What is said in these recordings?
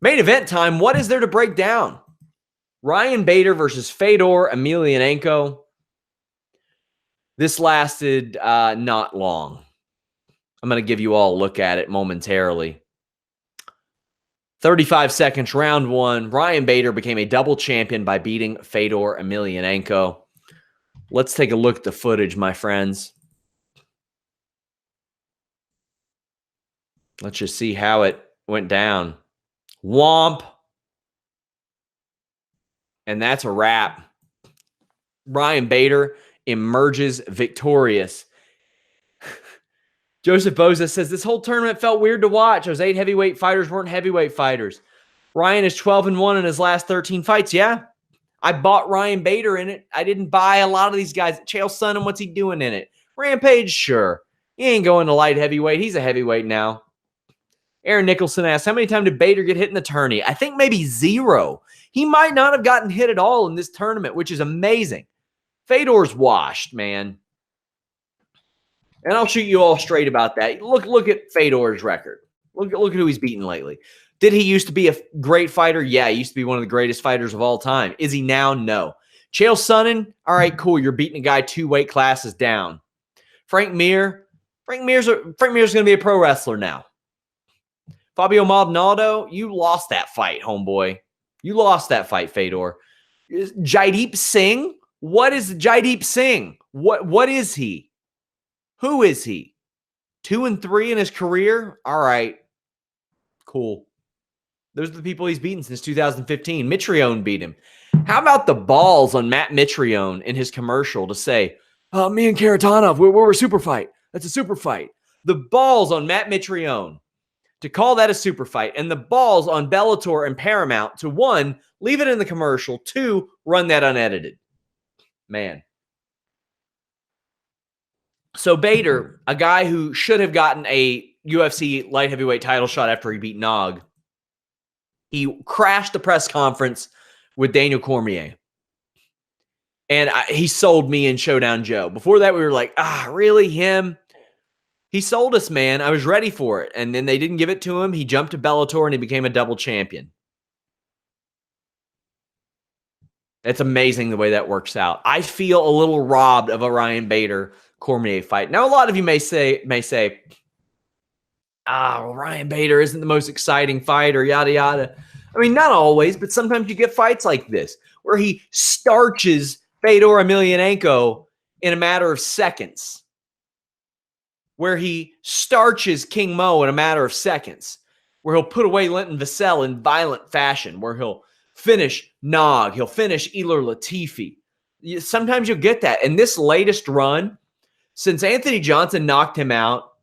Main event time. What is there to break down? Ryan Bader versus Fedor Emelianenko. This lasted not long. I'm going to give you all a look at it momentarily. 35 seconds, round one. Ryan Bader became a double champion by beating Fedor Emelianenko. Let's take a look at the footage, my friends. Let's just see how it went down. Womp. And that's a wrap. Ryan Bader emerges victorious. Joseph Boza says, this whole tournament felt weird to watch. Those 8 heavyweight fighters weren't heavyweight fighters. Ryan is 12-1 in his last 13 fights. Yeah, I bought Ryan Bader in it. I didn't buy a lot of these guys. Chael Sonnen, what's he doing in it? Rampage, sure. He ain't going to light heavyweight. He's a heavyweight now. Aaron Nicholson asks, how many times did Bader get hit in the tourney? I think maybe 0. He might not have gotten hit at all in this tournament, which is amazing. Fedor's washed, man. And I'll shoot you all straight about that. Look at Fedor's record. Look at who he's beaten lately. Did he used to be a great fighter? Yeah, he used to be one of the greatest fighters of all time. Is he now? No. Chael Sonnen, all right, cool. You're beating a guy 2 weight classes down. Frank Mir's going to be a pro wrestler now. Fabio Maldonado, you lost that fight, homeboy. You lost that fight, Fedor. Jaideep Singh? What is Jaideep Singh? What is he? Who is he? 2-3 in his career? All right. Cool. Those are the people he's beaten since 2015. Mitrione beat him. How about the balls on Matt Mitrione in his commercial to say, me and Karatanov, we're a super fight. That's a super fight. The balls on Matt Mitrione to call that a super fight, and the balls on Bellator and Paramount to, 1, leave it in the commercial, 2, run that unedited. Man. So Bader, a guy who should have gotten a UFC light heavyweight title shot after he beat Nog, he crashed the press conference with Daniel Cormier. And he sold me in Showdown Joe. Before that, we were like, really, him? He sold us, man. I was ready for it. And then they didn't give it to him. He jumped to Bellator and he became a double champion. It's amazing the way that works out. I feel a little robbed of a Ryan Bader Cormier fight. Now, a lot of you may say, well, Ryan Bader isn't the most exciting fighter, yada, yada. I mean, not always, but sometimes you get fights like this where he starches Fedor Emelianenko in a matter of seconds, where he starches King Mo in a matter of seconds, where he'll put away Linton Vassell in violent fashion, where he'll finish Nog, he'll finish Ilir Latifi. Sometimes you'll get that. And this latest run, since Anthony Johnson knocked him out,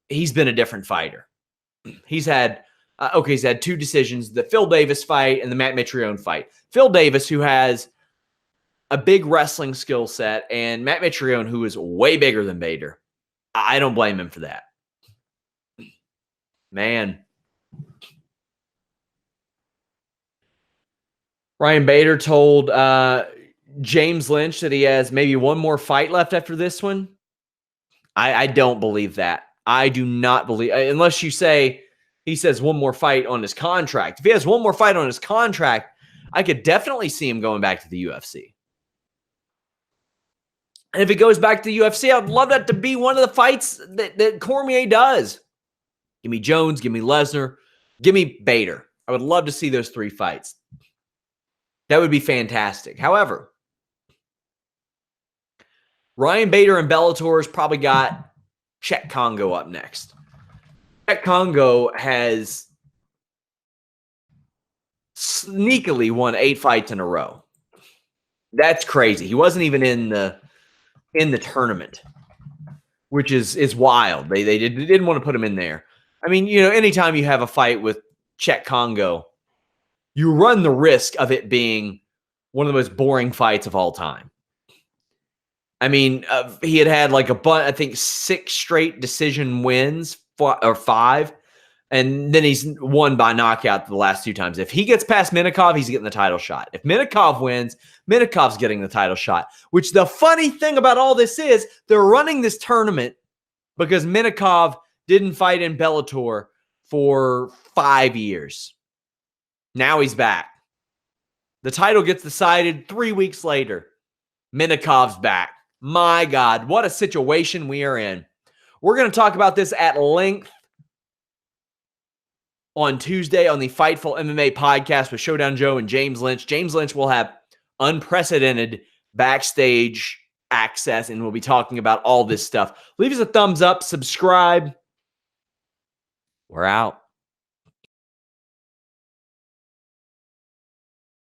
he's been a different fighter. He's had, he's had 2 decisions, the Phil Davis fight and the Matt Mitrione fight. Phil Davis, who has a big wrestling skill set, and Matt Mitrione, who is way bigger than Bader. I don't blame him for that. Man. Ryan Bader told James Lynch that he has maybe 1 more fight left after this one. I don't believe that. I do not believe, unless you say he says 1 more fight on his contract. If he has 1 more fight on his contract, I could definitely see him going back to the UFC. And if he goes back to the UFC, I'd love that to be one of the fights that Cormier does. Give me Jones, give me Lesnar, give me Bader. I would love to see those 3 fights. That would be fantastic. However, Ryan Bader and Bellator has probably got Czech Congo up next. Czech Congo has sneakily won 8 fights in a row. That's crazy. He wasn't even in the tournament, which is wild. They didn't want to put him in there. I mean, anytime you have a fight with Czech Congo, you run the risk of it being one of the most boring fights of all time. I mean, he had like I think 6 straight decision wins, or 5, and then he's won by knockout the last 2 times. If he gets past Minikov, he's getting the title shot. If Minikov wins, Minikov's getting the title shot. Which the funny thing about all this is they're running this tournament because Minikov didn't fight in Bellator for 5 years. Now he's back. The title gets decided 3 weeks later. Minikov's back. My God, what a situation we are in. We're going to talk about this at length on Tuesday on the Fightful MMA podcast with Showdown Joe and James Lynch. James Lynch will have unprecedented backstage access, and we'll be talking about all this stuff. Leave us a thumbs up, subscribe. We're out.